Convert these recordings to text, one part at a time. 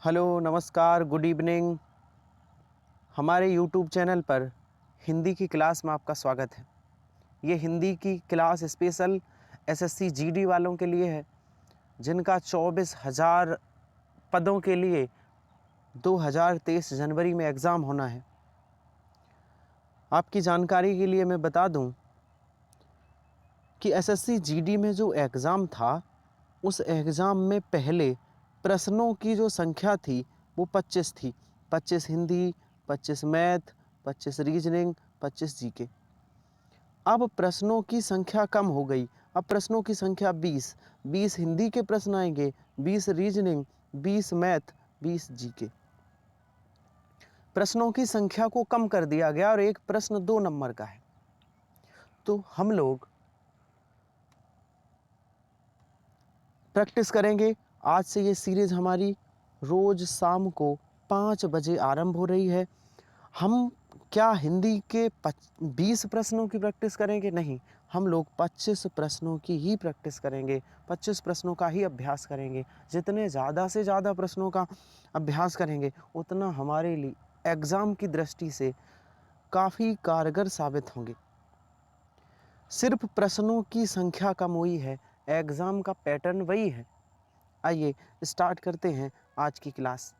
Hello, नमस्कार, good evening. हमारे YouTube channel पर हिंदी की क्लास में आपका स्वागत है। ये हिंदी की क्लास स्पेशल एसएससी जीडी वालों के लिए है, जिनका 24,000 पदों के लिए 2023 जनवरी में एग्ज़ाम होना है। आपकी जानकारी के लिए मैं बता दूं कि एसएससी जीडी में जो एग्ज़ाम था, उस एग्ज़ाम में पहले प्रश्नों की जो संख्या थी वो 25 थी। 25 हिंदी, 25 मैथ, 25 रीजनिंग, 25 जीके। अब प्रश्नों की संख्या कम हो गई। अब प्रश्नों की संख्या 20। 20 हिंदी के प्रश्न आएंगे, 20 रीजनिंग, 20 मैथ, 20 जीके। प्रश्नों की संख्या को कम कर दिया गया और एक प्रश्न 2 नंबर का है। तो हम लोग प्रैक्टिस करेंगे। आज से ये सीरीज हमारी रोज शाम को 5 बजे आरंभ हो रही है। हम क्या हिंदी के 20 प्रश्नों की प्रैक्टिस करेंगे? नहीं, हम लोग 25 प्रश्नों की ही प्रैक्टिस करेंगे, 25 प्रश्नों का ही अभ्यास करेंगे। जितने ज़्यादा से ज़्यादा प्रश्नों का अभ्यास करेंगे, उतना हमारे लिए एग्ज़ाम की दृष्टि से काफ़ी कारगर साबित होंगे। सिर्फ प्रश्नों की संख्या कम हुई है, एग्ज़ाम का पैटर्न वही है। आइए स्टार्ट करते हैं आज की क्लास।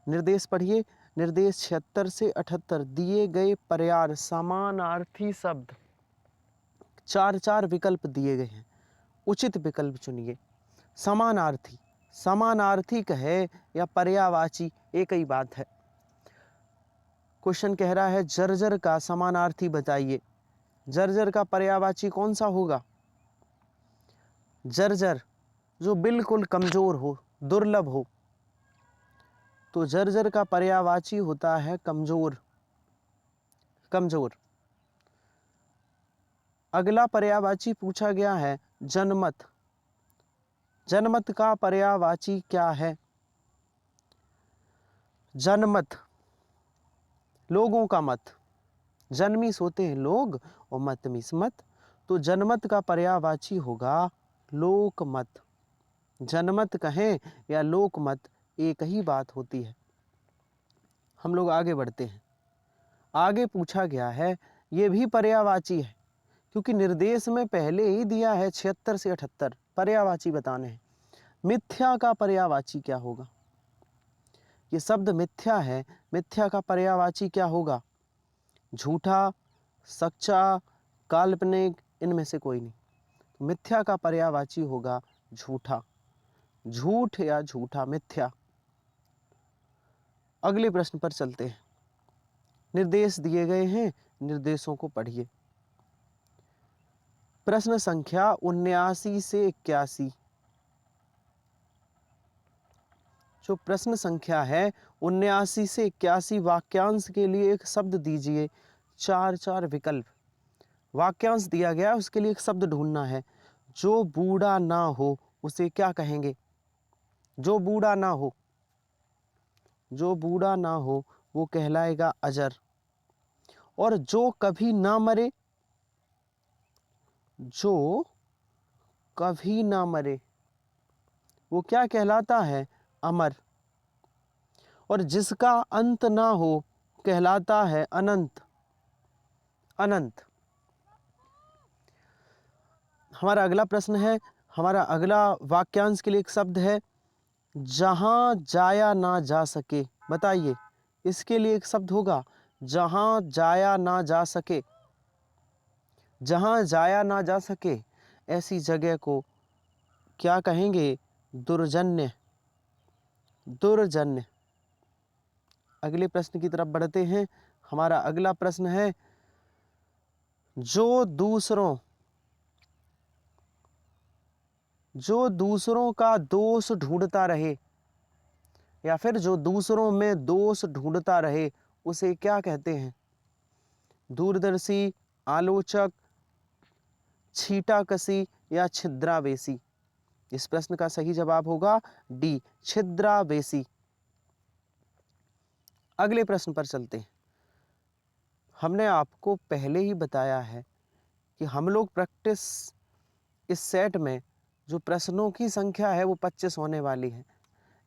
निर्देश पढ़िए। निर्देश 76 से 78 दिए गए पर्याय समानार्थी शब्द 4 विकल्प दिए गए हैं। उचित विकल्प चुनिए। समानार्थी, समानार्थी कहे या पर्यायवाची एक ही बात है। क्वेश्चन कह रहा है जर्जर का समानार्थी बताइए। जर्जर का पर्यायवाची कौन सा होगा? जर्जर जो बिल्कुल कमजोर हो, दुर्लभ हो, तो जर्जर का पर्यायवाची होता है कमजोर। कमजोर। अगला पर्यायवाची पूछा गया है जनमत। जनमत का पर्यायवाची क्या है? जनमत लोगों का मत। जन्मीस होते हैं लोग और मत मीस मत, तो जनमत का पर्यायवाची होगा लोकमत। जनमत कहें या लोकमत एक ही बात होती है। हम लोग आगे बढ़ते हैं। आगे पूछा गया है, ये भी पर्यायवाची है, क्योंकि निर्देश में पहले ही दिया है 76 से 78 पर्यायवाची बताने हैं। मिथ्या का पर्यायवाची क्या होगा? ये शब्द मिथ्या है, मिथ्या का पर्यायवाची क्या होगा? झूठा, सच्चा, काल्पनिक, इनमें से कोई नहीं। तो मिथ्या का पर्यायवाची होगा झूठा। झूठ या झूठा, मिथ्या। अगले प्रश्न पर चलते हैं। निर्देश दिए गए हैं, निर्देशों को पढ़िए। प्रश्न संख्या 79 से 81। जो प्रश्न संख्या है 79 से 81 वाक्यांश के लिए एक शब्द दीजिए। 4 विकल्प। वाक्यांश दिया गया है, उसके लिए एक शब्द ढूंढना है। जो बूढ़ा ना हो उसे क्या कहेंगे? जो बूढ़ा ना हो, जो बूढ़ा ना हो वो कहलाएगा अजर। और जो कभी ना मरे, जो कभी ना मरे वो क्या कहलाता है? अमर। और जिसका अंत ना हो कहलाता है अनंत। अनंत। हमारा अगला प्रश्न है, हमारा अगला वाक्यांश के लिए एक शब्द है जहां जाया ना जा सके। बताइए, इसके लिए एक शब्द होगा जहां जाया ना जा सके। जहां जाया ना जा सके ऐसी जगह को क्या कहेंगे? दुर्जन्य। दुर्जन्य। अगले प्रश्न की तरफ बढ़ते हैं। हमारा अगला प्रश्न है जो दूसरों का दोष ढूंढता रहे, या फिर जो दूसरों में दोष ढूंढता रहे उसे क्या कहते हैं? दूरदर्शी, आलोचक, छीटाकशी या छिद्रावेशी। इस प्रश्न का सही जवाब होगा डी, छिद्रावेशी। अगले प्रश्न पर चलते हैं। हमने आपको पहले ही बताया है कि हम लोग प्रैक्टिस इस सेट में जो प्रश्नों की संख्या है वो 25 होने वाली है।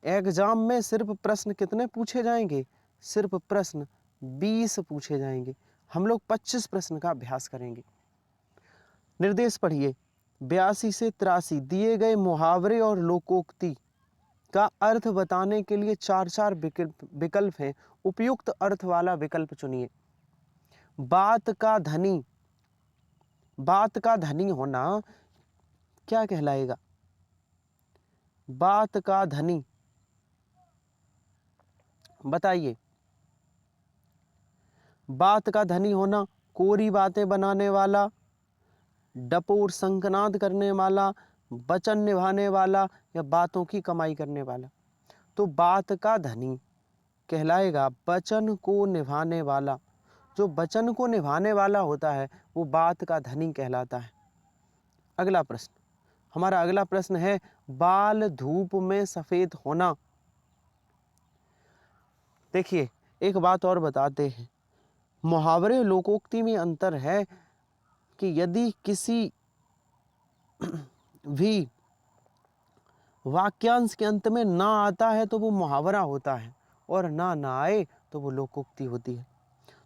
एग्जाम में सिर्फ प्रश्न कितने पूछे जाएंगे? सिर्फ प्रश्न 20 पूछे जाएंगे। हम लोग 25 प्रश्न का अभ्यास करेंगे। निर्देश पढ़िए। 82 से 83 दिए गए मुहावरे और लोकोक्ति का अर्थ बताने के लिए 4 विकल्प हैं। उपयुक्त अर्थ वाला विकल्प चुनिए। बात का धनी होना क्या कहलाएगा? बात का धनी, बताइए। बात का धनी होना, कोरी बातें बनाने वाला, डपोर संकनाद करने वाला, वचन निभाने वाला, या बातों की कमाई करने वाला। तो बात का धनी कहलाएगा वचन को निभाने वाला। जो वचन को निभाने वाला होता है वो बात का धनी कहलाता है। अगला प्रश्न, हमारा अगला प्रश्न है बाल धूप में सफेद होना। देखिए, एक बात और बताते हैं, मुहावरे लोकोक्ति में अंतर है कि यदि किसी भी वाक्यांश के अंत में ना आता है तो वो मुहावरा होता है, और ना आए तो वो लोकोक्ति होती है।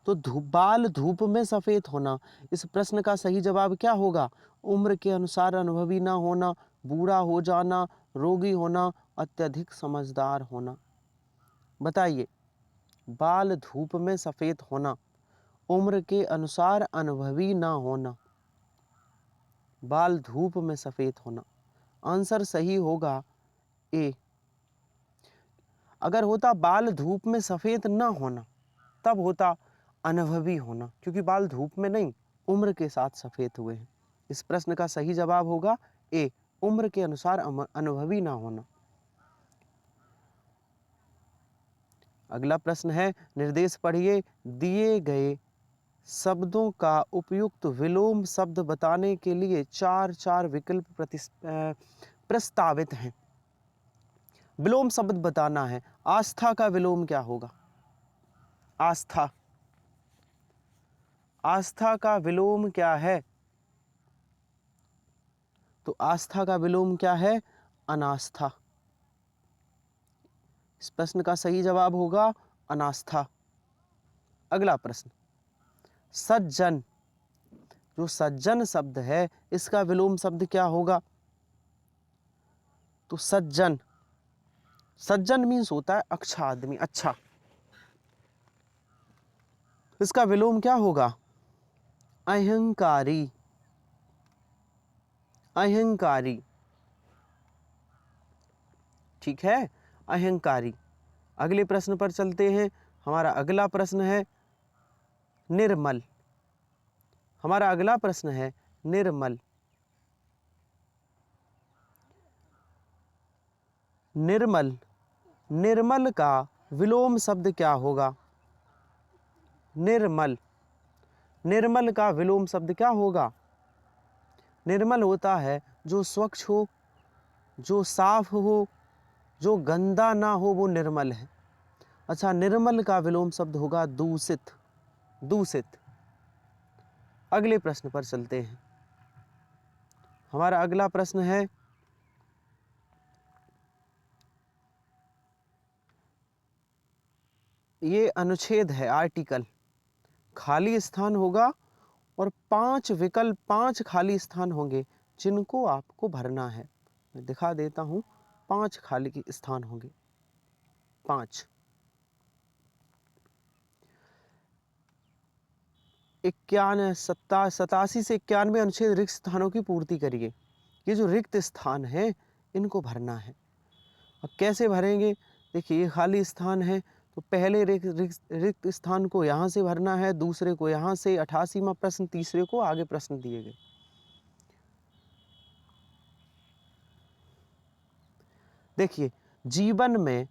तो बाल धूप में सफेद होना, इस प्रश्न का सही जवाब क्या होगा? उम्र के अनुसार अनुभवी ना होना, बूढ़ा हो जाना, रोगी होना, अत्यधिक समझदार होना। बताइए, बाल धूप में सफेद होना, उम्र के अनुसार अनुभवी ना होना, बाल धूप में सफेद होना। आंसर सही होगा ए। अगर होता बाल धूप में सफेद ना होना तब होता अनुभवी होना, क्योंकि बाल धूप में नहीं, उम्र के साथ सफेद हुए हैं। इस प्रश्न का सही जवाब होगा ए, उम्र के अनुसार अनुभवी ना होना। अगला प्रश्न है, निर्देश पढ़िए। दिए गए शब्दों का उपयुक्त विलोम शब्द बताने के लिए 4 विकल्प प्रस्तावित हैं। विलोम शब्द बताना है। आस्था का विलोम क्या होगा? आस्था, आस्था का विलोम क्या है? तो आस्था का विलोम क्या है? अनास्था। इस प्रश्न का सही जवाब होगा अनास्था। अगला प्रश्न, सज्जन, जो सज्जन शब्द है इसका विलोम शब्द क्या होगा? तो सज्जन, सज्जन मीन्स होता है अच्छा आदमी, अच्छा। इसका विलोम क्या होगा? अहंकारी, अहंकारी। ठीक है, अहंकारी। अगले प्रश्न पर चलते हैं। हमारा अगला प्रश्न है निर्मल। हमारा अगला प्रश्न है निर्मल। निर्मल, निर्मल का विलोम शब्द क्या होगा? निर्मल, निर्मल का विलोम शब्द क्या होगा? निर्मल होता है जो स्वच्छ हो, जो साफ हो, जो गंदा ना हो, वो निर्मल है। अच्छा, निर्मल का विलोम शब्द होगा दूषित, दूषित। अगले प्रश्न पर चलते हैं। हमारा अगला प्रश्न है ये अनुच्छेद है, आर्टिकल। खाली स्थान होगा और 5 खाली स्थान होंगे जिनको आपको भरना है। मैं दिखा देता हूं, 5 खाली स्थान होंगे, 5। 87 से 91 अनुच्छेद रिक्त स्थानों की पूर्ति करिए। ये जो रिक्त स्थान है इनको भरना है। अब कैसे भरेंगे? देखिए, ये खाली स्थान है तो पहले रिक्त स्थान को यहाँ से भरना है, दूसरे को यहाँ से, 88वां प्रश्न, तीसरे को आगे प्रश्न दिए गए। देखिए, जीवन में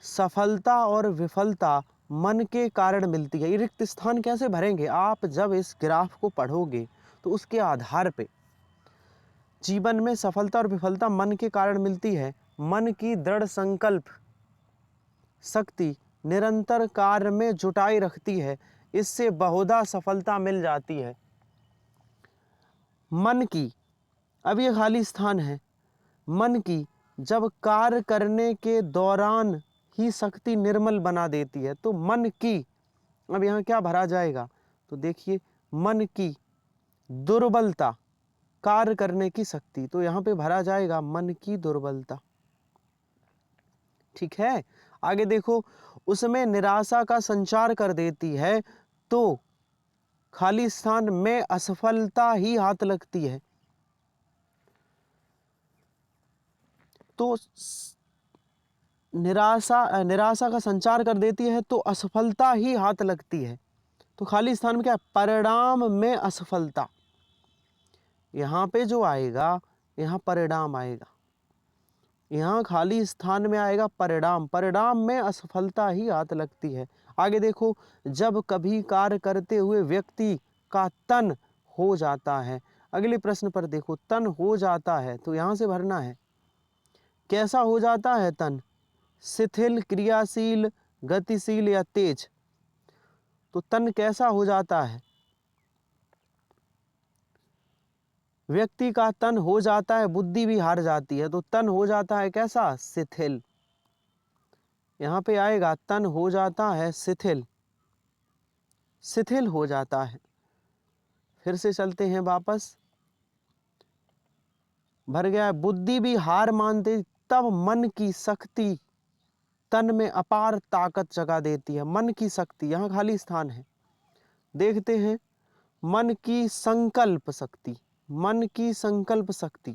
सफलता और विफलता मन के कारण मिलती है। ये रिक्त स्थान कैसे भरेंगे? आप जब इस ग्राफ को पढ़ोगे तो उसके आधार पे जीवन में सफलता और विफलता मन के कारण मिलती है। मन की दृढ़ संकल्प शक्ति निरंतर कार्य में जुटाई रखती है, इससे बहुधा सफलता मिल जाती है। मन की, अब ये खाली स्थान है, मन की जब कार्य करने के दौरान ही शक्ति निर्मल बना देती है। तो मन की, अब यहाँ क्या भरा जाएगा, तो देखिए मन की दुर्बलता, कार्य करने की शक्ति, तो यहाँ पे भरा जाएगा मन की दुर्बलता। ठीक है, आगे देखो, उसमें निराशा का संचार कर देती है, तो खाली स्थान में असफलता ही हाथ लगती है। तो निराशा का संचार कर देती है तो असफलता ही हाथ लगती है। तो खाली स्थान में क्या है, परिणाम में असफलता। यहाँ पे जो आएगा, यहाँ परिणाम आएगा, यहाँ खाली स्थान में आएगा परिणाम, परिणाम में असफलता ही हाथ लगती है। आगे देखो, जब कभी कार्य करते हुए व्यक्ति का तन हो जाता है। अगले प्रश्न पर देखो, तन हो जाता है, तो यहाँ से भरना है कैसा हो जाता है तन, शिथिल, क्रियाशील, गतिशील या तेज। तो तन कैसा हो जाता है, व्यक्ति का तन हो जाता है, बुद्धि भी हार जाती है, तो तन हो जाता है कैसा, शिथिल। यहाँ पे आएगा तन हो जाता है शिथिल, शिथिल हो जाता है। फिर से चलते हैं वापस, भर गया है, बुद्धि भी हार मानते, तब मन की शक्ति तन में अपार ताकत जगा देती है। मन की शक्ति, यहाँ खाली स्थान है, देखते हैं, मन की संकल्प शक्ति, मन की संकल्प शक्ति,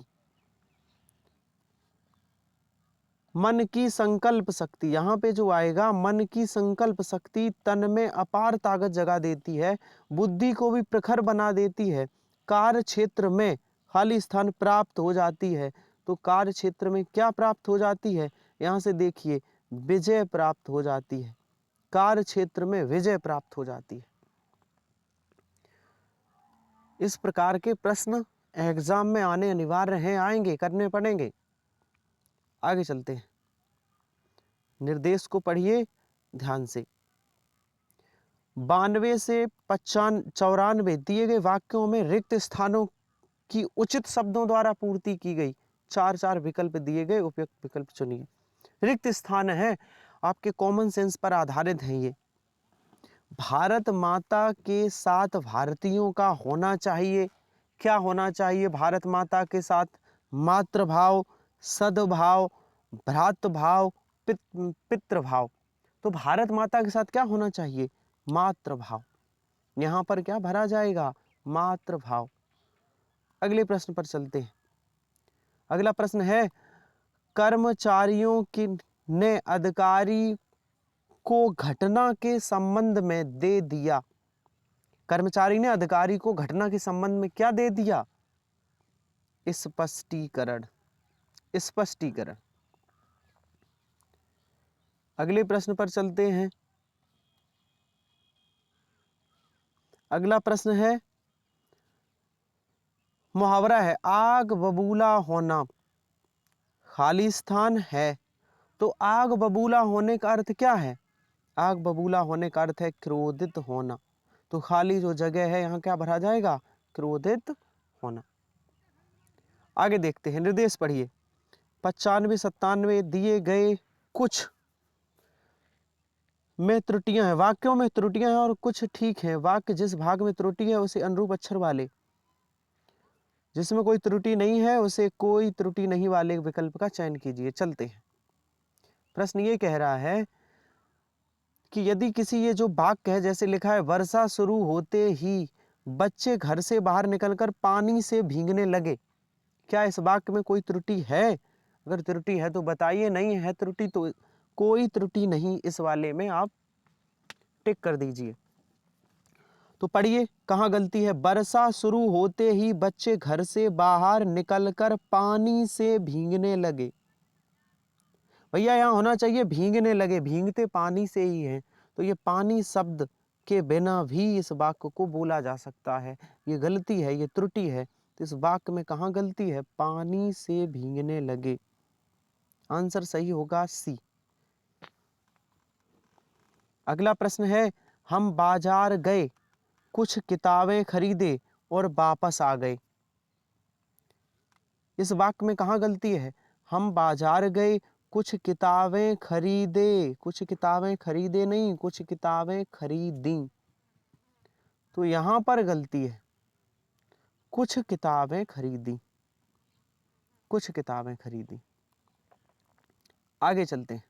मन की संकल्प शक्ति, यहाँ पे जो आएगा मन की संकल्प शक्ति तन में अपार ताकत जगा देती है, बुद्धि को भी प्रखर बना देती है, कार्य क्षेत्र में खाली स्थान प्राप्त हो जाती है। तो कार्य क्षेत्र में क्या प्राप्त हो जाती है, यहाँ से देखिए विजय प्राप्त हो जाती है, कार्य क्षेत्र में विजय प्राप्त हो जाती है। इस प्रकार के प्रश्न एग्जाम में आने अनिवार्य हैं, आएंगे, करने पड़ेंगे। आगे चलते हैं, निर्देश को पढ़िए ध्यान से। 92 से 94 दिए गए वाक्यों में रिक्त स्थानों की उचित शब्दों द्वारा पूर्ति की गई। 4 विकल्प दिए गए, उपयुक्त विकल्प चुनिए। रिक्त स्थान है, आपके कॉमन सेंस पर आधारित है ये। भारत माता के साथ भारतीयों का होना चाहिए, क्या होना चाहिए भारत माता के साथ, मातृभाव, सद्भाव, भ्रातृभाव, पितृभाव। तो भारत माता के साथ क्या होना चाहिए, मातृभाव। यहाँ पर क्या भरा जाएगा, मातृभाव। अगले प्रश्न पर चलते हैं। अगला प्रश्न है, कर्मचारियों की ने अधिकारी को घटना के संबंध में दे दिया। कर्मचारी ने अधिकारी को घटना के संबंध में क्या दे दिया, स्पष्टीकरण, स्पष्टीकरण। अगले प्रश्न पर चलते हैं। अगला प्रश्न है, मुहावरा है, आग बबूला होना, खाली स्थान है, तो आग बबूला होने का अर्थ क्या है, आग बबूला होने का अर्थ है क्रोधित होना। तो खाली जो जगह है यहाँ क्या भरा जाएगा, क्रोधित होना। आगे देखते हैं, निर्देश पढ़िए। 95-97 दिए गए कुछ में त्रुटियां हैं, वाक्यों में त्रुटियां हैं और कुछ ठीक हैं। वाक्य जिस भाग में त्रुटि है उसे अनुरूप अक्षर वाले, जिसमें कोई त्रुटि नहीं है उसे कोई त्रुटि नहीं वाले विकल्प का चयन कीजिए। चलते हैं, प्रश्न ये कह रहा है कि यदि किसी, ये जो वाक्य है जैसे लिखा है, वर्षा शुरू होते ही बच्चे घर से बाहर निकलकर पानी से भीगने लगे, क्या इस वाक्य में कोई त्रुटि है, अगर त्रुटि है तो बताइए, नहीं है त्रुटि तो कोई त्रुटि नहीं, इस वाले में आप टिक कर दीजिए। तो पढ़िए कहाँ गलती है, वर्षा शुरू होते ही बच्चे घर से बाहर निकलकर पानी से भीगने लगे। भैया यहाँ होना चाहिए भीगने लगे, भीगते पानी से ही हैं, तो ये पानी शब्द के बिना भी इस वाक्य को बोला जा सकता है। ये गलती है, ये त्रुटि है। तो इस वाक्य में कहाँ गलती है, पानी से भीगने लगे। आंसर सही होगा सी। अगला प्रश्न है, हम बाजार गए, कुछ किताबें खरीदे और वापस आ गए। इस वाक्य में कहाँ गलती है, हम बाजार गए, कुछ किताबें खरीदे, कुछ किताबें खरीदे नहीं, कुछ किताबें खरीदी। तो यहाँ पर गलती है, कुछ किताबें खरीदी, कुछ किताबें खरीदी। आगे चलते हैं।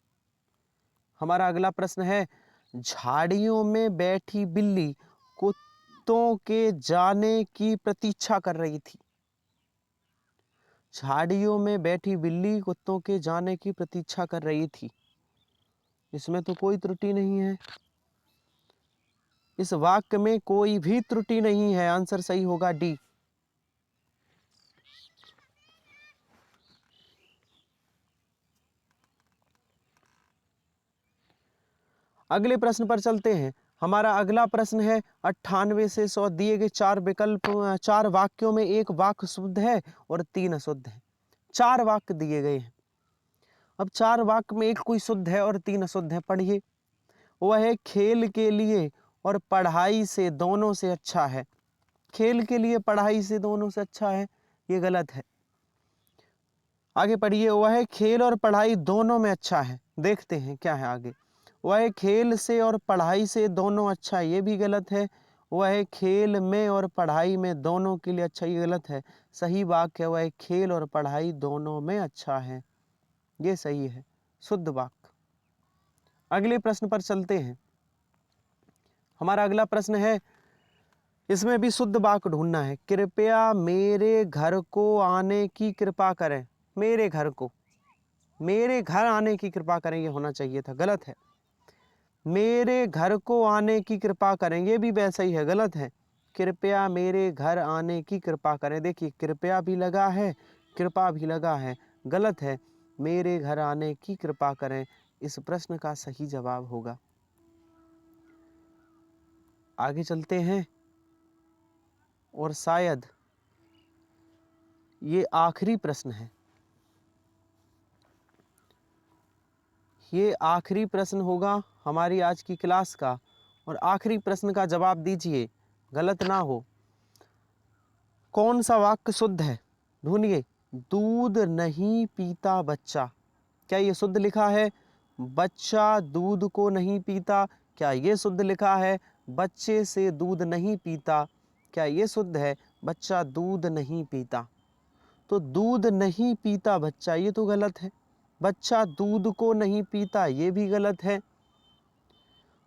हमारा अगला प्रश्न है, झाड़ियों में बैठी बिल्ली कुत्तों के जाने की प्रतीक्षा कर रही थी। झाड़ियों में बैठी बिल्ली कुत्तों के जाने की प्रतीक्षा कर रही थी। इसमें तो कोई त्रुटि नहीं है, इस वाक्य में कोई भी त्रुटि नहीं है। आंसर सही होगा डी। अगले प्रश्न पर चलते हैं। हमारा अगला प्रश्न है, 98 से 100 दिए गए चार वाक्यों में एक वाक्य शुद्ध है और 3 अशुद्ध है। 4 वाक्य दिए गए हैं। अब 4 वाक्य में एक कोई शुद्ध है और 3 अशुद्ध है। पढ़िए। वह खेल के लिए और पढ़ाई से दोनों से अच्छा है। खेल के लिए पढ़ाई से दोनों से अच्छा है, ये गलत है। आगे पढ़िए। वह खेल और पढ़ाई दोनों में अच्छा है। देखते हैं क्या है आगे। वह खेल से और पढ़ाई से दोनों अच्छा है, ये भी गलत है। वह खेल में और पढ़ाई में दोनों के लिए अच्छा, ये गलत है। सही वाक्य है, वह खेल और पढ़ाई दोनों में अच्छा है, ये सही है, शुद्ध वाक्य। अगले प्रश्न पर चलते हैं। हमारा अगला प्रश्न है, इसमें भी शुद्ध वाक्य ढूंढना है। कृपया मेरे घर को आने की कृपा करें। मेरे घर को, मेरे घर आने की कृपा करें, ये होना चाहिए था, गलत है। मेरे घर को आने की कृपा करें, ये भी वैसा ही है, गलत है। कृपया मेरे घर आने की कृपा करें। देखिए, कृपया भी लगा है, कृपा भी लगा है, गलत है। मेरे घर आने की कृपा करें इस प्रश्न का सही जवाब होगा। आगे चलते हैं और शायद ये आखिरी प्रश्न है। ये आखिरी प्रश्न होगा हमारी आज की क्लास का, और आखिरी प्रश्न का जवाब दीजिए, गलत ना हो। कौन सा वाक्य शुद्ध है? ढूंढिए। दूध नहीं पीता बच्चा, क्या ये शुद्ध लिखा है? बच्चा दूध को नहीं पीता, क्या ये शुद्ध लिखा है? बच्चे से दूध नहीं पीता, क्या ये शुद्ध है? बच्चा दूध नहीं पीता। तो दूध नहीं पीता बच्चा, ये तो गलत है। बच्चा दूध को नहीं पीता, ये भी गलत है।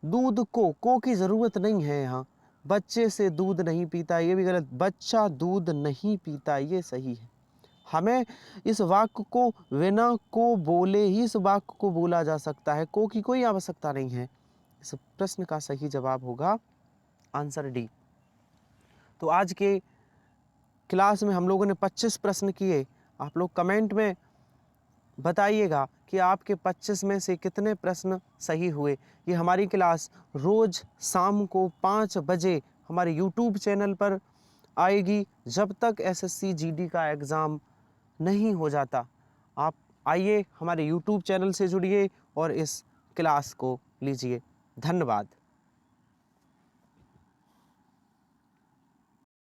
दूध को की जरूरत नहीं है यहाँ। बच्चे से दूध नहीं पीता, ये भी गलत। बच्चा दूध नहीं पीता, ये सही है। हमें इस वाक्य को बिना को बोले ही इस वाक्य को बोला जा सकता है, को की कोई आवश्यकता नहीं है। इस प्रश्न का सही जवाब होगा आंसर डी। तो आज के क्लास में हम लोगों ने 25 प्रश्न किए। आप लोग कमेंट में बताइएगा कि आपके 25 में से कितने प्रश्न सही हुए। ये हमारी क्लास रोज़ शाम को 5 बजे हमारे यूट्यूब चैनल पर आएगी, जब तक एसएससी जीडी का एग्ज़ाम नहीं हो जाता। आप आइए, हमारे यूट्यूब चैनल से जुड़िए और इस क्लास को लीजिए। धन्यवाद।